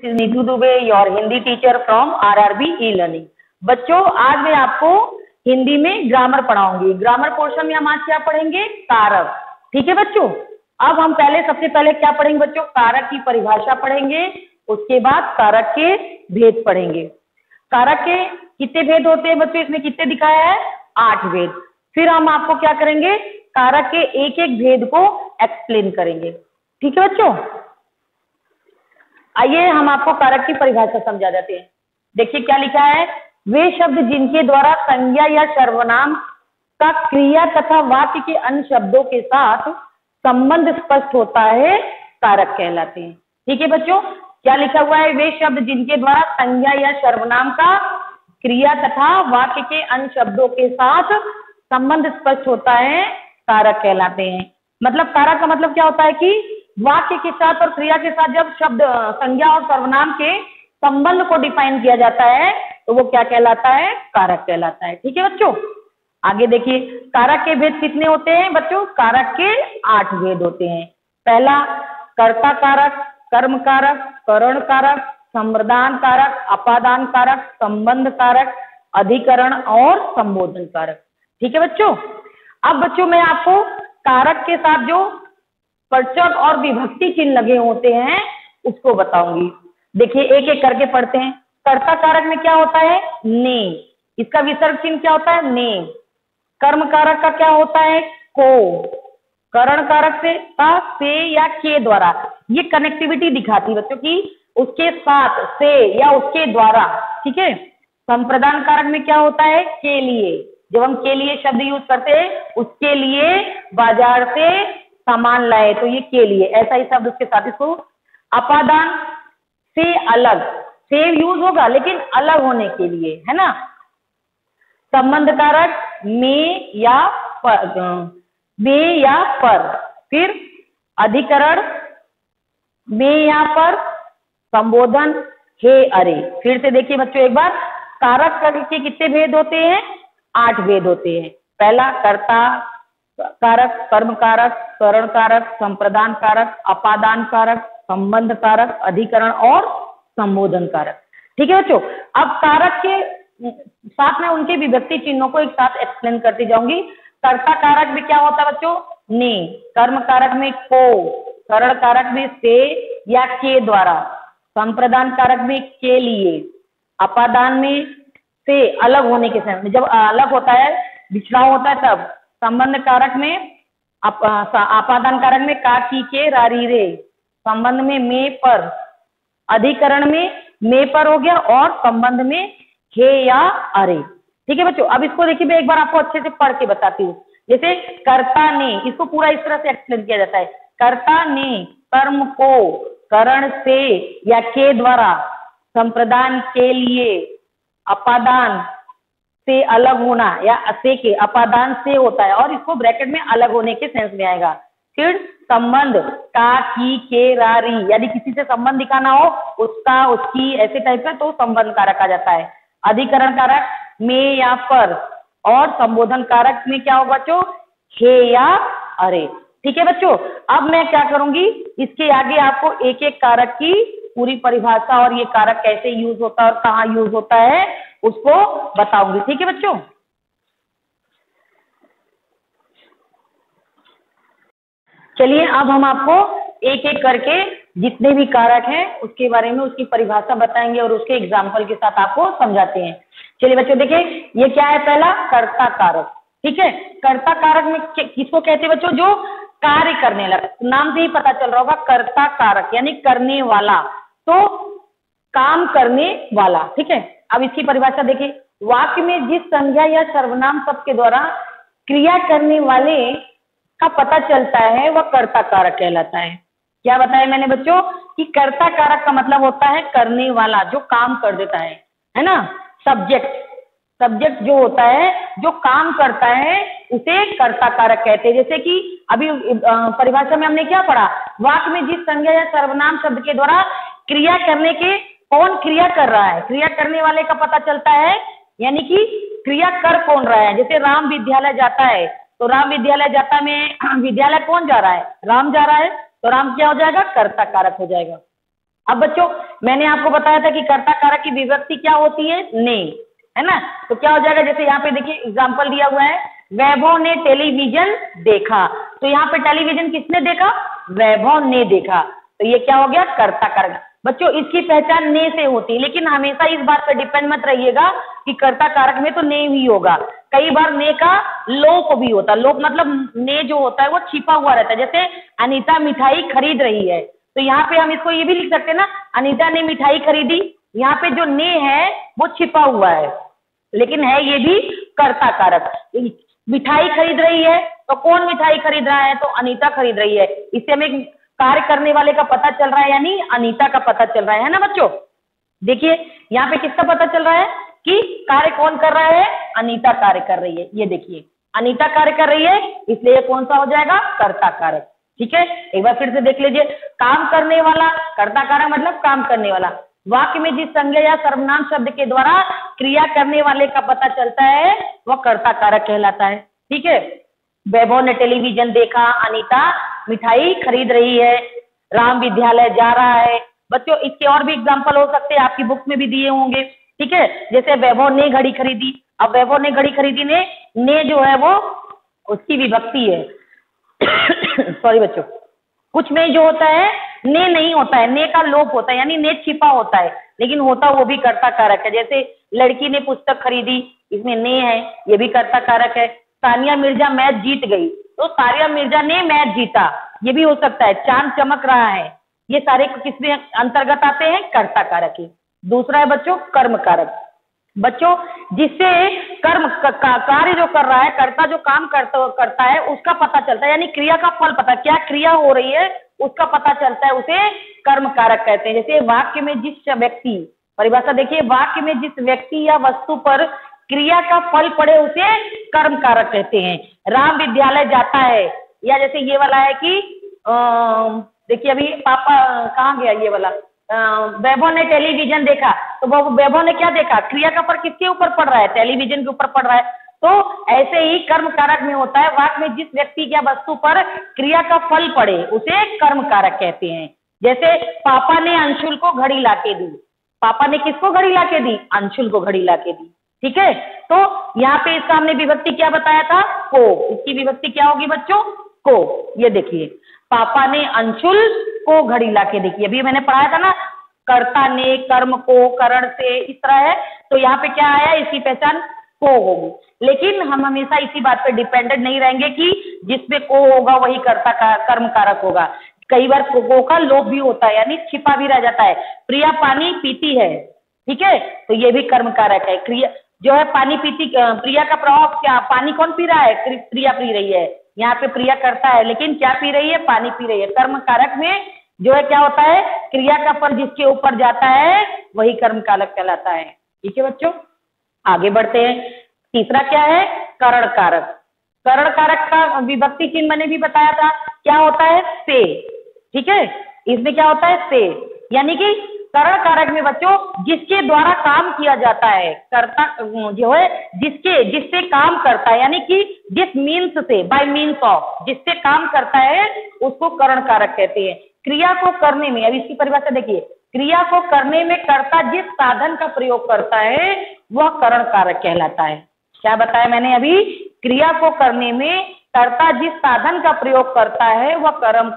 Neetu Dubey, your Hindi teacher from RRB e learning. बच्चों, आज मैं आपको हिंदी में ग्रामर पढ़ाऊंगी। ग्रामर पोर्शन में हम आज क्या पढ़ेंगे? कारक। ठीक है बच्चों। अब हम सबसे पहले क्या पढ़ेंगे बच्चों? कारक की परिभाषा पढ़ेंगे। उसके बाद कारक के भेद पढ़ेंगे। कारक के कितने भेद होते हैं बच्चों? इसमें कितने दिखाया है? 8 भेद। फिर हम आपको क्या करेंगे? कारक के एक एक भेद को एक्सप्लेन करेंगे। ठीक है बच्चों। आइए हम आपको कारक की परिभाषा समझा देते हैं। देखिए क्या लिखा है। वे शब्द जिनके द्वारा संज्ञा या सर्वनाम का क्रिया तथा वाक्य के अन्य शब्दों के साथ संबंध स्पष्ट होता है, कारक कहलाते हैं। ठीक है बच्चों। क्या लिखा हुआ है? वे शब्द जिनके द्वारा संज्ञा या सर्वनाम का क्रिया तथा वाक्य के अन्य शब्दों के साथ संबंध स्पष्ट होता है, कारक कहलाते हैं। मतलब कारक का मतलब क्या होता है कि वाक्य के साथ और क्रिया के साथ जब शब्द संज्ञा और सर्वनाम के संबंध को डिफाइन किया जाता है तो वो क्या कहलाता है? कारक कहलाता है। ठीक है बच्चों। आगे देखिए, कारक के भेद कितने होते हैं बच्चों? कारक के 8 भेद होते हैं। पहला, कर्ता कारक, कर्म कारक, करण कारक, संप्रदान कारक, अपादान कारक, संबंध कारक, अधिकरण और संबोधन कारक। ठीक है बच्चों। अब बच्चों मैं आपको कारक के साथ जो परचक और विभक्ति चिन्ह लगे होते हैं उसको बताऊंगी। देखिए एक एक करके पढ़ते हैं। कर्ता कारक में क्या होता है? ने। इसका विसर्ग चिन्ह क्या होता है? ने। कर्म कारक का क्या होता है? को। करण कारक से या के द्वारा, ये कनेक्टिविटी दिखाती है बच्चों की उसके साथ, से या उसके द्वारा। ठीक है। संप्रदान कारक में क्या होता है? के लिए। जब हम के लिए शब्द यूज करते हैं, उसके लिए बाजार से सामान लाए तो ये के लिए, ऐसा ही शब्द उसके साथ। इसको अपादान से अलग, से यूज होगा लेकिन अलग होने के लिए, है ना। संबंध कारक में या पर। फिर अधिकरण में या पर, संबोधन हे अरे। फिर से देखिए बच्चों एक बार, कारक के कितने भेद होते हैं? 8 भेद होते हैं। पहला, कर्ता कारक, कर्म कारक, करण कारक, संप्रदान कारक, अपादान कारक, संबंध कारक, अधिकरण और संबोधन कारक। ठीक है बच्चों। अब कारक के साथ में उनके विभक्ति चिन्हों को एक साथ एक्सप्लेन करती जाऊंगी। कर्ता कारक में क्या होता है बच्चों? ने। कर्म कारक में को। करण कारक में से या के द्वारा। संप्रदान कारक में के लिए। अपादान में से अलग होने के समय, जब अलग होता है, बिछड़ाव होता है तब। संबंध कारक में अपादान कारक में का, की, के, रारी, रे। संबंध में पर। अधिकरण में पर हो गया और संबंध में हे या अरे। ठीक है बच्चों। अब इसको देखिए, मैं एक बार आपको अच्छे से पढ़ के बताती हूँ। जैसे कर्ता ने, इसको पूरा इस तरह से एक्सप्लेन किया जाता है। कर्ता ने कर्म को करण से या के द्वारा, संप्रदान के लिए, अपादान से अलग होना या से के, अपादान से होता है और इसको ब्रैकेट में अलग होने के सेंस में आएगा। फिर संबंध का, की, के, रारी, यदि किसी से संबंध दिखाना हो, उसका, उसकी, ऐसे टाइप का, तो संबंध कारक आ जाता है। अधिकरण कारक में या पर और संबोधन कारक में क्या होगा बच्चों? हे या अरे। ठीक है बच्चों। अब मैं क्या करूंगी, इसके आगे आपको एक एक कारक की पूरी परिभाषा और ये कारक कैसे यूज होता है और कहाँ यूज होता है उसको बताऊंगी। ठीक है बच्चों। चलिए अब हम आपको एक एक करके जितने भी कारक हैं उसके बारे में, उसकी परिभाषा बताएंगे और उसके एग्जाम्पल के साथ आपको समझाते हैं। चलिए बच्चों देखिए, ये क्या है? पहला, कर्ता कारक। ठीक है। कर्ता कारक में किसको कहते हैं बच्चों? जो कार्य करने लगा। नाम से ही पता चल रहा होगा, कर्ता कारक यानी करने वाला, तो काम करने वाला। ठीक है। अब इसकी परिभाषा देखिए। वाक्य में जिस संज्ञा या सर्वनाम शब्द के द्वारा क्रिया करने वाले का पता चलता है वह कर्ता कारक कहलाता है। क्या बताया मैंने बच्चों? कि कर्ता कारक का मतलब होता है करने वाला, जो काम कर देता है ना। सब्जेक्ट जो होता है, जो काम करता है, उसे कर्ता कारक कहते हैं। जैसे कि अभी परिभाषा में हमने क्या पढ़ा? वाक्य में जिस संज्ञा या सर्वनाम शब्द के द्वारा क्रिया करने के, कौन क्रिया कर रहा है, क्रिया करने वाले का पता चलता है, यानी कि क्रिया कर कौन रहा है। जैसे राम विद्यालय जाता है, तो राम विद्यालय जाता में विद्यालय कौन जा रहा है? राम जा रहा है, तो राम क्या हो जाएगा? कर्ता कारक हो जाएगा। अब बच्चों मैंने आपको बताया था कि कर्ता कारक की विभक्ति क्या होती है, ने, है ना। तो क्या हो जाएगा, जैसे यहाँ पे देखिए एग्जाम्पल दिया हुआ है, वैभव ने टेलीविजन देखा। तो यहाँ पे टेलीविजन किसने देखा, वैभव ने देखा। तो ये क्या हो गया, कर्ता कारक। बच्चों इसकी पहचान ने से होती है, लेकिन हमेशा इस बात पर डिपेंड मत रहिएगा कि कर्ता कारक में तो ने ही होगा। कई बार ने का लोप भी होता है। लोप मतलब ने जो होता है वो छिपा हुआ रहता है। जैसे अनीता मिठाई खरीद रही है, तो यहाँ पे हम इसको ये भी लिख सकते हैं ना, अनीता ने मिठाई खरीदी। यहाँ पे जो ने है वो छिपा हुआ है, लेकिन है ये भी कर्ता कारक। मिठाई खरीद रही है, तो कौन मिठाई खरीद रहा है, तो अनीता खरीद रही है। इससे हमें कार्य करने वाले का पता चल रहा है, यानी अनीता का पता चल रहा है ना बच्चों। देखिए यहाँ पे किसका पता चल रहा है कि कार्य कौन कर रहा है, अनीता कार्य कर रही है। ये देखिए अनीता कार्य कर रही है, इसलिए कौन सा हो जाएगा, कर्ता कारक। ठीक है, एक बार फिर से देख लीजिए, काम करने वाला, कर्ता कारक मतलब काम करने वाला। वाक्य में जिस संज्ञा या सर्वनाम शब्द के द्वारा क्रिया करने वाले का पता चलता है वह कर्ता कारक कहलाता है। ठीक है, वैभव ने टेलीविजन देखा, अनीता मिठाई खरीद रही है, राम विद्यालय जा रहा है। बच्चों इसके और भी एग्जाम्पल हो सकते हैं, आपकी बुक में भी दिए होंगे। ठीक है, जैसे वैभव ने घड़ी खरीदी। अब वैभव ने घड़ी खरीदी, ने जो है वो उसकी विभक्ति है। सॉरी बच्चों, कुछ में जो होता है ने नहीं होता है, ने का लोप होता है, यानी ने छिपा होता है, लेकिन होता वो भी कर्ता कारक है। जैसे लड़की ने पुस्तक खरीदी, इसमें ने है, ये भी कर्ता कारक है। सानिया मिर्जा मैच जीत गई, तो सानिया मिर्जा ने मैच जीता, ये भी हो सकता है। चांद चमक रहा है, ये सारे किसमें अंतर्गत आते हैं, कर्ता कारक ही। दूसरा है बच्चों कर्म कारक। बच्चों जिससे कर्म कार्य जो कर रहा है, कर्ता जो काम करता है उसका पता चलता है, यानी क्रिया का फल पता, क्या क्रिया हो रही है उसका पता चलता है, उसे कर्म कारक कहते हैं। जैसे वाक्य में जिस व्यक्ति, परिभाषा देखिए, वाक्य में जिस व्यक्ति या वस्तु पर क्रिया का फल पड़े उसे कर्म कारक कहते हैं। राम विद्यालय जाता है, या जैसे ये वाला है कि देखिए अभी पापा कहाँ गया, ये वाला वैभव ने टेलीविजन देखा, तो वैभव ने क्या देखा, क्रिया का फल किसके ऊपर पड़ रहा है, टेलीविजन के ऊपर पड़ रहा है। तो ऐसे ही कर्म कारक में होता है, वाक्य में जिस व्यक्ति या वस्तु पर क्रिया का फल पड़े उसे कर्म कारक कहते हैं। जैसे पापा ने अंशुल को घड़ी लाके दी, पापा ने किसको घड़ी लाके दी, अंशुल को घड़ी लाके दी। ठीक है, तो यहाँ पे इसका हमने विभक्ति क्या बताया था, को। इसकी विभक्ति क्या होगी बच्चों, को। ये देखिए पापा ने अंशुल को घड़ी लाके देखी, अभी मैंने पढ़ाया था ना, कर्ता ने, कर्म को, करण से, इस तरह है। तो यहाँ पे क्या आया, इसकी पहचान को होगी। लेकिन हम हमेशा इसी बात पे डिपेंडेंट नहीं रहेंगे कि जिसपे को होगा वही कर्ता का कर्म कारक होगा। कई बार को का लोप भी होता है, यानी छिपा भी रह जाता है। प्रिया पानी पीती है, ठीक है, तो ये भी कर्म कारक है। क्रिया जो है पानी पीती, प्रिया का प्रभाव क्या, पानी कौन पी रहा है, प्रिया पी रही है। यहाँ पे प्रिया करता है, लेकिन क्या पी रही है, पानी पी रही है। कर्म कारक में जो है क्या होता है, क्रिया का फल जिसके ऊपर जाता है वही कर्म कारक कहलाता है। ठीक है बच्चों, आगे बढ़ते हैं। तीसरा क्या है, करण कारक। करण कारक का विभक्ति चिन्ह मैंने भी बताया था, क्या होता है, से। ठीक है, इसमें क्या होता है, से, यानी कि करण कारक में बच्चों जिसके द्वारा काम किया जाता है, कर्ता जो है जिससे काम करता है, यानी कि जिस मीन्स से, बाय मीन्स ऑफ, जिससे काम करता है उसको करण कारक कहते हैं। क्रिया को करने में, अब इसकी परिभाषा देखिए, क्रिया को करने में कर्ता जिस साधन का प्रयोग करता है वह करण कारक कहलाता है। क्या बताया मैंने अभी, क्रिया को करने में कर्ता जिस साधन का प्रयोग करता है वह करण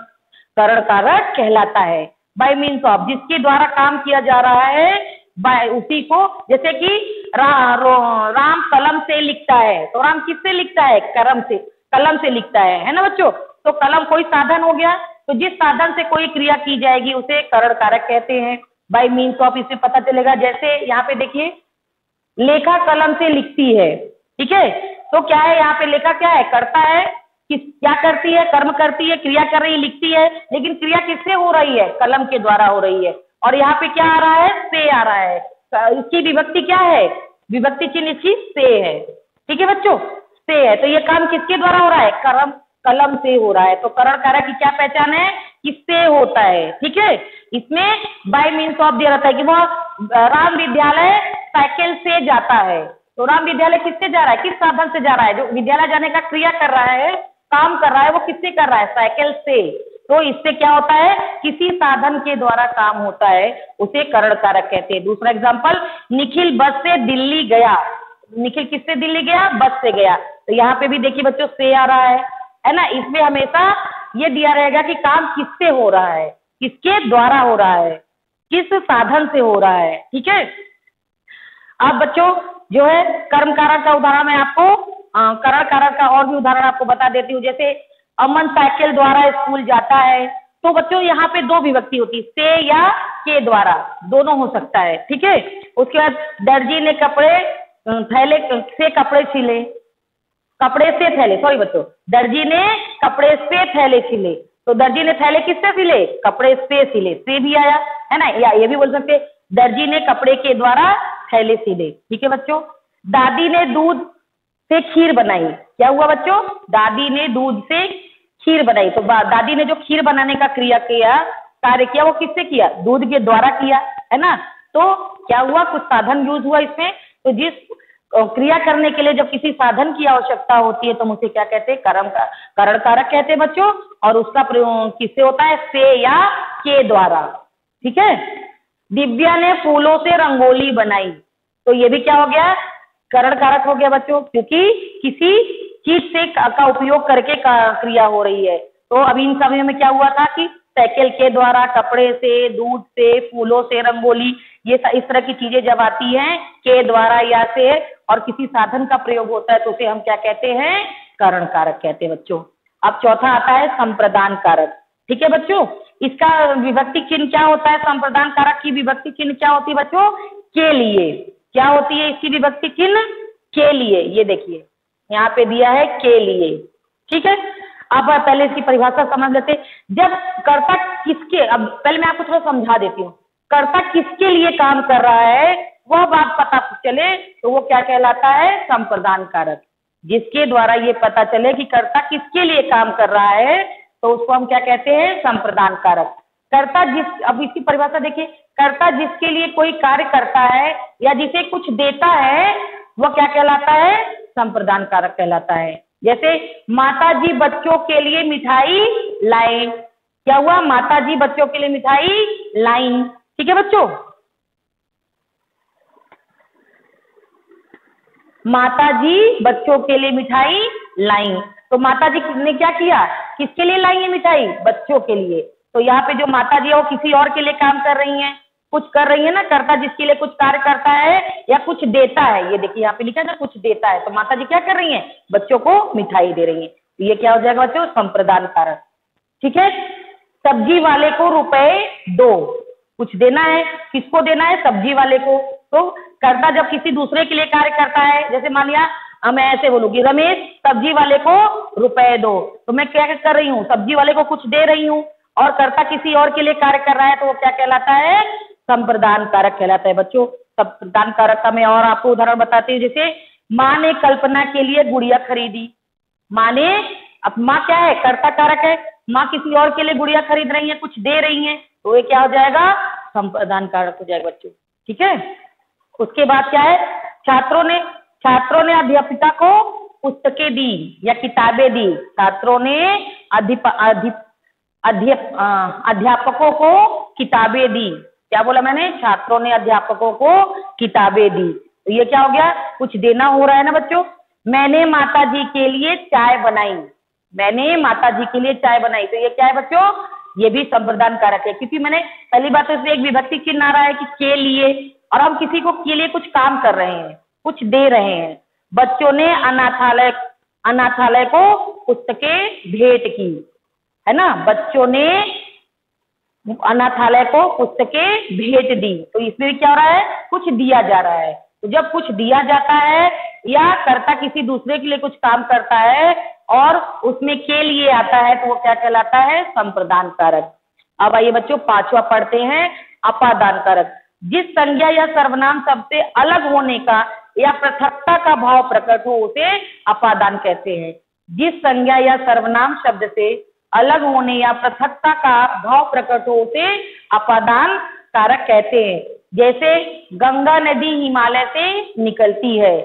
कारक कहलाता है। बाय मीन्स ऑफ, जिसके द्वारा काम किया जा रहा है, बाय उसी को, जैसे कि राम कलम से लिखता है, तो राम किससे लिखता है, कलम से लिखता है ना बच्चों। तो कलम कोई साधन हो गया, तो जिस साधन से कोई क्रिया की जाएगी उसे करण कारक कहते हैं। बाय मीन्स ऑफ इससे पता चलेगा, जैसे यहाँ पे देखिए लेखा कलम से लिखती है, ठीक है, तो क्या है यहाँ पे, लेखा क्या है, करता है, क्या करती है, कर्म करती है, क्रिया कर रही है, लिखती है, लेकिन क्रिया किससे हो रही है, कलम के द्वारा हो रही है। और यहाँ पे क्या आ रहा है, से आ रहा है, इसकी विभक्ति क्या है, विभक्ति चिन्ह इसकी से है। ठीक है बच्चों, से है, तो ये काम किसके द्वारा हो रहा है, कलम से हो रहा है। तो करण कारक की क्या पहचान है, किससे होता है। ठीक है, इसमें बाय मीन्स ऑफ दिया रहता है कि वो राम विद्यालय साइकिल से जाता है, तो राम विद्यालय किससे जा रहा है, किस साधन से जा रहा है, जो विद्यालय जाने का क्रिया कर रहा है, काम कर रहा है, वो किससे कर रहा है, साइकिल से। तो इससे क्या होता है, किसी साधन के द्वारा काम होता है, उसे करण कारक कहते हैं। दूसरा एग्जाम्पल, निखिल बस से दिल्ली गया। निखिल किससे दिल्ली गया, बस से गया। तो यहाँ पे भी देखिए बच्चों से आ रहा है ना। इसमें हमेशा ये दिया रहेगा कि काम किससे हो रहा है, किसके द्वारा हो रहा है, किस साधन से हो रहा है। ठीक है। अब बच्चों जो है कर्म कारक का उदाहरण मैं आपको करण कारक का और भी उदाहरण आपको बता देती हूँ। जैसे अमन साइकिल द्वारा स्कूल जाता है, तो बच्चों यहाँ पे दो विभक्ति होती है, से या के द्वारा, दोनों हो सकता है। ठीक है। उसके बाद दर्जी ने कपड़े थैले से कपड़े सिले, कपड़े से थैले, सॉरी बच्चों, दर्जी ने कपड़े से थैले सिले। तो दर्जी ने थैले किससे सिले, कपड़े से सिले, से भी आया है ना। या ये भी बोल सकते दर्जी ने कपड़े के द्वारा थैले सिले। ठीक है बच्चों। दादी ने दूध से खीर बनाई। क्या हुआ बच्चों, दादी ने दूध से खीर बनाई। तो दादी ने जो खीर बनाने का कार्य किया वो किससे किया, दूध के द्वारा किया, है ना। तो क्या हुआ, कुछ साधन यूज हुआ इसमें। तो जिस क्रिया करने के लिए जब किसी साधन की आवश्यकता होती है तो हम उसे क्या कहते हैं, करण कारक कहते हैं बच्चों। और उसका प्रयोग किससे होता है, से या के द्वारा। ठीक है। दिव्या ने फूलों से रंगोली बनाई। तो ये भी क्या हो गया, करण कारक हो गया बच्चों, क्योंकि किसी चीज से का उपयोग करके क्रिया हो रही है। तो अभी इन समय में क्या हुआ था कि साइकिल के द्वारा, कपड़े से, दूध से, फूलों से रंगोली, ये इस तरह की चीजें जब आती हैं के द्वारा या से और किसी साधन का प्रयोग होता है तो उसे हम क्या कहते हैं, करण कारक कहते हैं बच्चों। अब चौथा आता है संप्रदान कारक। ठीक है बच्चों। इसका विभक्ति चिन्ह क्या होता है, संप्रदान कारक की विभक्ति चिन्ह क्या होती है बच्चों, के लिए। क्या होती है इसकी विभक्ति चिन्ह, के लिए। ये देखिए यहाँ पे दिया है के लिए। ठीक है। अब पहले इसकी परिभाषा समझ लेते। जब कर्ता किसके, अब पहले मैं आपको थोड़ा समझा देती हूँ, कर्ता किसके लिए काम कर रहा है वह बात पता चले तो वो क्या कहलाता है, संप्रदान कारक। जिसके द्वारा ये पता चले कि कर्ता किसके लिए काम कर रहा है तो उसको हम क्या कहते हैं, संप्रदान कारक। कर्ता जिस, अब इसकी परिभाषा देखिए, कर्ता जिसके लिए कोई कार्य करता है या जिसे कुछ देता है वह क्या कहलाता है, संप्रदान कारक कहलाता है। जैसे माताजी बच्चों के लिए मिठाई लाए। क्या हुआ, माताजी बच्चों के लिए मिठाई लाई। ठीक है बच्चों। माताजी बच्चों के लिए मिठाई लाई। तो माताजी ने क्या किया, किसके लिए लाई है मिठाई, बच्चों के लिए। तो यहाँ पे जो माताजी है वो किसी और के लिए काम कर रही हैं, कुछ कर रही है ना। कर्ता जिसके लिए कुछ कार्य करता है या कुछ देता है, ये देखिए यहाँ पे लिखा है ना, कुछ देता है। तो माताजी क्या कर रही हैं, बच्चों को मिठाई दे रही हैं। तो ये क्या हो जाएगा बच्चों, संप्रदान कारक। ठीक है। सब्जी वाले को रुपए दो, कुछ देना है, किसको देना है, सब्जी वाले को। तो कर्ता जब किसी दूसरे के लिए कार्य करता है, जैसे मान लिया मैं ऐसे बोलूंगी, रमेश सब्जी वाले को रुपए दो, तो मैं क्या कर रही हूँ, सब्जी वाले को कुछ दे रही हूँ। और कर्ता किसी और के लिए कार्य कर रहा है तो वो क्या कहलाता है, संप्रदान कारक कहलाता है बच्चों। संप्रदान कारक का मैं और आपको उदाहरण बताती हूँ। जैसे माँ ने कल्पना के लिए गुड़िया खरीदी। माँ ने, अब माँ क्या है, कर्ता कारक है। माँ किसी और के लिए गुड़िया खरीद रही है, कुछ दे रही है, तो ये क्या हो जाएगा, संप्रदान कारक हो जाएगा बच्चों। ठीक है। उसके बाद क्या है, छात्रों ने अध्यापिका को पुस्तकें दी या किताबें दी। छात्रों ने अध्यापकों को किताबें दी। क्या बोला मैंने, छात्रों ने अध्यापकों को किताबें दी। तो ये क्या हो गया, कुछ देना हो रहा है ना बच्चों। मैंने माताजी के लिए चाय बनाई। मैंने माताजी के लिए चाय बनाई। तो ये क्या है बच्चों, ये भी संप्रदान कारक है, क्योंकि मैंने पहली बात तो इसमें एक विभक्ति चिन्ह आ रहा है कि के लिए, और हम किसी को के लिए कुछ काम कर रहे हैं, कुछ दे रहे हैं। बच्चों ने अनाथालय को पुस्तकें भेंट की, है ना। बच्चों ने अनाथालय को पुस्तकें भेंट दी। तो इसमें क्या हो रहा है, कुछ दिया जा रहा है। तो जब कुछ दिया जाता है या कर्ता किसी दूसरे के लिए कुछ काम करता है और उसमें के लिए आता है तो वो क्या कहलाता है, संप्रदान कारक। अब आइए बच्चों पांचवा पढ़ते हैं, अपादान कारक। जिस संज्ञा या सर्वनाम शब्द से अलग होने का या पृथकता का भाव प्रकट हो उसे अपादान कहते हैं। जिस संज्ञा या सर्वनाम शब्द से अलग होने या पृथकता का भाव प्रकट हो उसे अपादान कारक कहते हैं। जैसे गंगा नदी हिमालय से निकलती है,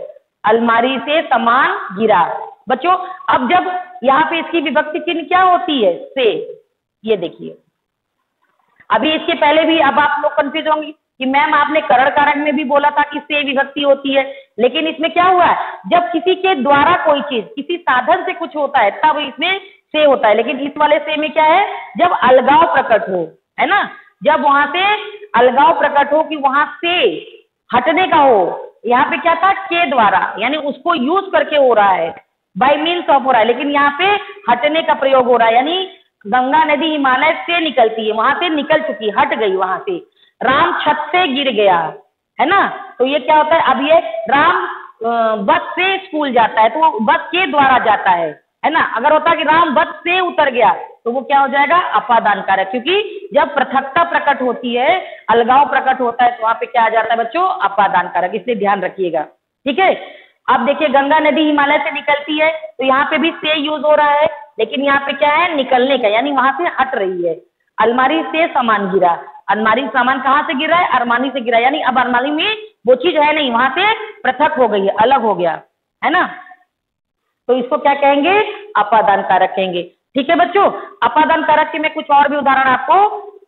अलमारी से सामान गिरा। बच्चों अब जब यहाँ पे इसकी विभक्ति चिन्ह क्या होती है, से, ये देखिए, अभी इसके पहले भी अब आप लोग कंफ्यूज होंगे कि मैम आपने करण कारक में भी बोला था कि से विभक्ति होती है, लेकिन इसमें क्या हुआ है, जब किसी के द्वारा कोई चीज किसी साधन से कुछ होता है तब इसमें से होता है, लेकिन इस वाले से में क्या है, जब अलगाव प्रकट हो, है ना, जब वहां से अलगाव प्रकट हो कि वहां से हटने का हो। यहाँ पे क्या था, के द्वारा, यानी उसको यूज करके हो रहा है, बाय मीन्स ऑफ हो रहा है, लेकिन यहाँ पे हटने का प्रयोग हो रहा है, यानी गंगा नदी हिमालय से निकलती है, वहां से निकल चुकी, हट गई वहां से। राम छत से गिर गया, है ना, तो ये क्या होता है, अब ये राम बस से स्कूल जाता है तो वो बस के द्वारा जाता है ना। अगर होता कि राम बस से उतर गया तो वो क्या हो जाएगा, अपादान कारक, क्योंकि जब पृथकता प्रकट होती है, अलगाव प्रकट होता है तो वहां पे क्या आ जाता है बच्चों, अपादान कारक, इसलिए ध्यान रखिएगा, ठीक है। अब देखिए गंगा नदी हिमालय से निकलती है तो यहाँ पे भी से यूज हो रहा है, लेकिन यहाँ पे क्या है, निकलने का, यानी वहां से हट रही है। अलमारी से सामान गिरा, अलमारी सामान कहाँ से गिरा है, अरमानी से गिरा, यानी अब अलमारी में वो चीज है नहीं, वहां से पृथक हो गई है, अलग हो गया, है ना, तो इसको क्या कहेंगे, अपादान कारक कहेंगे, ठीक है बच्चों। अपादान कारक के मैं कुछ और भी उदाहरण आपको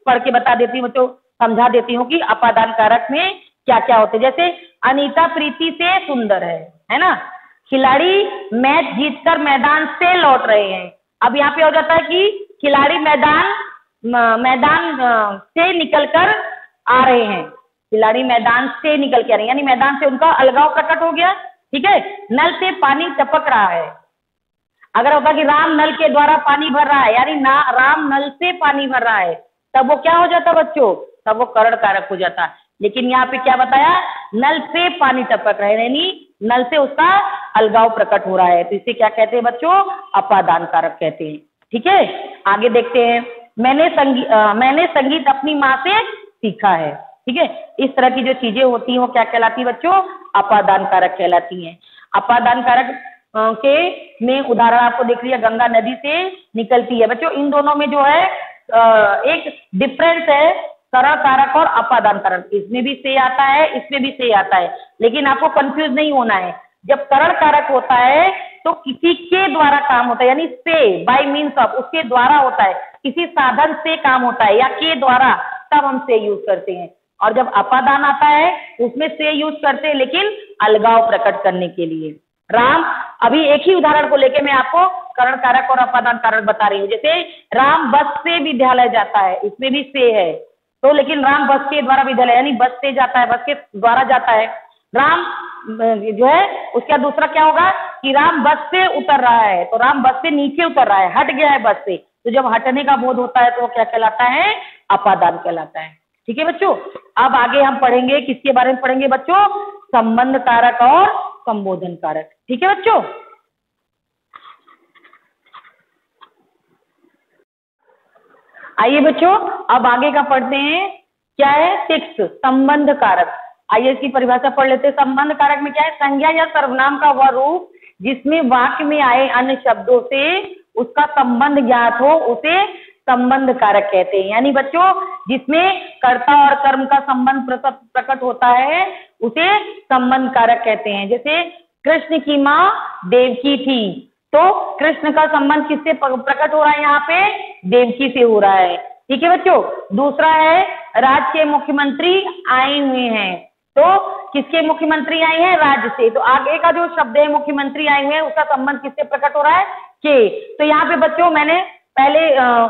पढ़ के बता देती हूँ बच्चों, समझा देती हूँ कि अपादान कारक में क्या क्या होते हैं। जैसे अनीता प्रीति से सुंदर है ना, खिलाड़ी मैच जीतकर मैदान से लौट रहे हैं। अब यहाँ पे हो जाता है कि खिलाड़ी मैदान से निकलकर आ रहे हैं, खिलाड़ी मैदान से निकल के आ रहे हैं, यानी मैदान से उनका अलगाव प्रकट हो गया, ठीक है। नल से पानी टपक रहा है, अगर होता कि राम नल के द्वारा पानी भर रहा है, यानी ना राम नल से पानी भर रहा है, तब वो क्या हो जाता बच्चों, तब वो करण कारक हो जाता। लेकिन यहाँ पे क्या बताया, नल से पानी टपक रहा है, यानी नल से उसका अलगाव प्रकट हो रहा है, तो इसे क्या कहते हैं बच्चों, अपादान कारक कहते हैं, ठीक है। आगे देखते हैं, मैंने संगीत अपनी माँ से सीखा है, ठीक है। इस तरह की जो चीजें होती हैं वो क्या कहलाती है बच्चों, अपादान कारक कहलाती हैं। अपादान कारक के में उदाहरण आपको देख लिया, गंगा नदी से निकलती है बच्चों। इन दोनों में जो है एक डिफरेंस है, करण कारक और अपादान कारक, इसमें भी से आता है, इसमें भी से आता है, लेकिन आपको कंफ्यूज नहीं होना है। जब करण कारक होता है तो किसी के द्वारा काम होता है, यानी से, बाय मीन्स ऑफ, उसके द्वारा होता है, किसी साधन से काम होता है या के द्वारा, तब हम से यूज करते हैं। और जब अपादान आता है उसमें से यूज करते हैं, लेकिन अलगाव प्रकट करने के लिए। राम, अभी एक ही उदाहरण को लेके मैं आपको करण कारक और अपादान कारक बता रही हूँ। जैसे राम बस से विद्यालय जाता है, इसमें भी से है, तो लेकिन राम बस के द्वारा विद्यालय, यानी बस से जाता है, बस के द्वारा जाता है। राम जो है उसका दूसरा क्या होगा कि राम बस से उतर रहा है, तो राम बस से नीचे उतर रहा है, हट गया है बस से, तो जब हटने का बोध होता है तो वो क्या कहलाता है, अपादान कहलाता है, ठीक है बच्चों। अब आगे हम पढ़ेंगे, किसके बारे में पढ़ेंगे बच्चों, संबंध कारक और संबोधन कारक, ठीक है बच्चों। आइए बच्चों अब आगे का पढ़ते हैं, क्या है, 6 संबंध कारक। आइए इसकी परिभाषा पढ़ लेते हैं। संबंध कारक में क्या है, संज्ञा या सर्वनाम का वह रूप जिसमें वाक्य में आए अन्य शब्दों से उसका संबंध ज्ञात हो, उसे संबंध कारक कहते हैं। यानी बच्चों जिसमें कर्ता और कर्म का संबंध प्रकट होता है उसे संबंध कारक कहते हैं। जैसे कृष्ण की माँ देवकी थी, तो कृष्ण का संबंध किससे प्रकट हो रहा है, यहाँ पे देवकी से हो रहा है, ठीक है बच्चों। दूसरा है राज्य के मुख्यमंत्री आए हुए हैं, तो किसके मुख्यमंत्री आए हैं, राज्य से, तो आगे का जो शब्द है मुख्यमंत्री आए हुए हैं उसका संबंध किससे प्रकट हो रहा है, के। तो यहाँ पे बच्चों मैंने पहले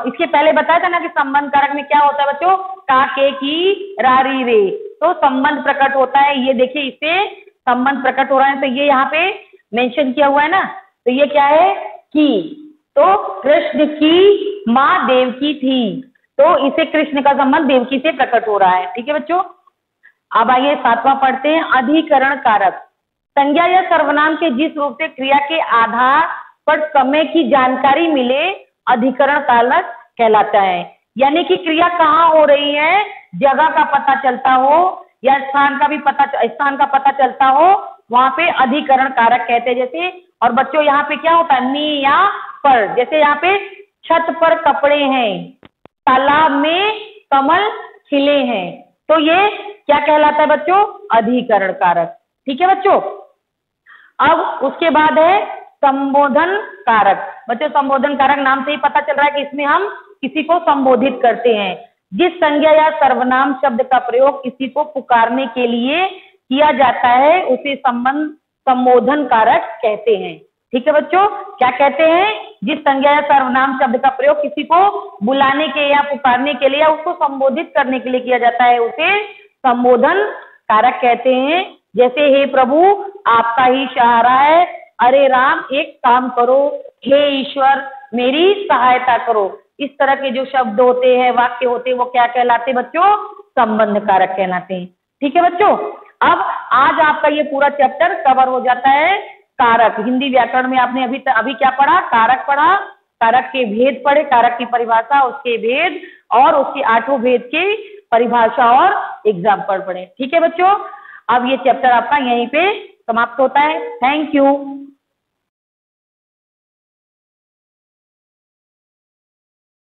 इसके पहले बताया था ना कि संबंध कारक में क्या होता है बच्चों, का, के, की, रारी, रे, तो संबंध प्रकट होता है। ये देखिए इससे संबंध प्रकट हो रहा है, तो ये यहाँ पे मेंशन किया हुआ है ना, तो ये क्या है, की, तो कृष्ण की माँ देवकी थी, तो इसे कृष्ण का संबंध देवकी से प्रकट हो रहा है, ठीक है बच्चों। अब आइए 7वां पढ़ते हैं, अधिकरण कारक। संज्ञा या सर्वनाम के जिस रूप से क्रिया के आधार पर समय की जानकारी मिले अधिकरण कारक कहलाता है। यानी कि क्रिया कहाँ हो रही है, जगह का पता चलता हो या स्थान का पता चलता हो, वहां पे अधिकरण कारक कहते हैं। जैसे, और बच्चों यहाँ पे क्या होता है, मी या पर, जैसे यहाँ पे छत पर कपड़े हैं, तालाब में कमल खिले हैं, तो ये क्या कहलाता है बच्चों, अधिकरण कारक, ठीक है बच्चों। अब उसके बाद है संबोधन कारक। बच्चों संबोधन कारक नाम से ही पता चल रहा है कि इसमें हम किसी को संबोधित करते हैं। जिस संज्ञा या सर्वनाम शब्द का प्रयोग किसी को पुकारने के लिए किया जाता है उसे संबोधन कारक कहते हैं। ठीक है बच्चों, क्या कहते हैं? जिस संज्ञा या सर्वनाम शब्द का प्रयोग किसी को बुलाने के या पुकारने के लिए या उसको संबोधित करने के लिए किया जाता है उसे संबोधन कारक कहते हैं। जैसे हे प्रभु आपका ही सहारा है, अरे राम एक काम करो, हे ईश्वर मेरी सहायता करो। इस तरह के जो शब्द होते हैं, वाक्य होते हैं, वो क्या कहलाते हैं बच्चों? संबंध कारक कहलाते हैं। ठीक है बच्चों, अब आज आपका ये पूरा चैप्टर कवर हो जाता है। कारक, हिंदी व्याकरण में आपने अभी क्या पढ़ा? कारक पढ़ा, कारक के भेद पढ़े, कारक की परिभाषा, उसके भेद और उसके 8 भेद की परिभाषा और एग्जाम्पल पढ़े। ठीक है बच्चों, अब ये चैप्टर आपका यहीं पे समाप्त होता है। Thank you.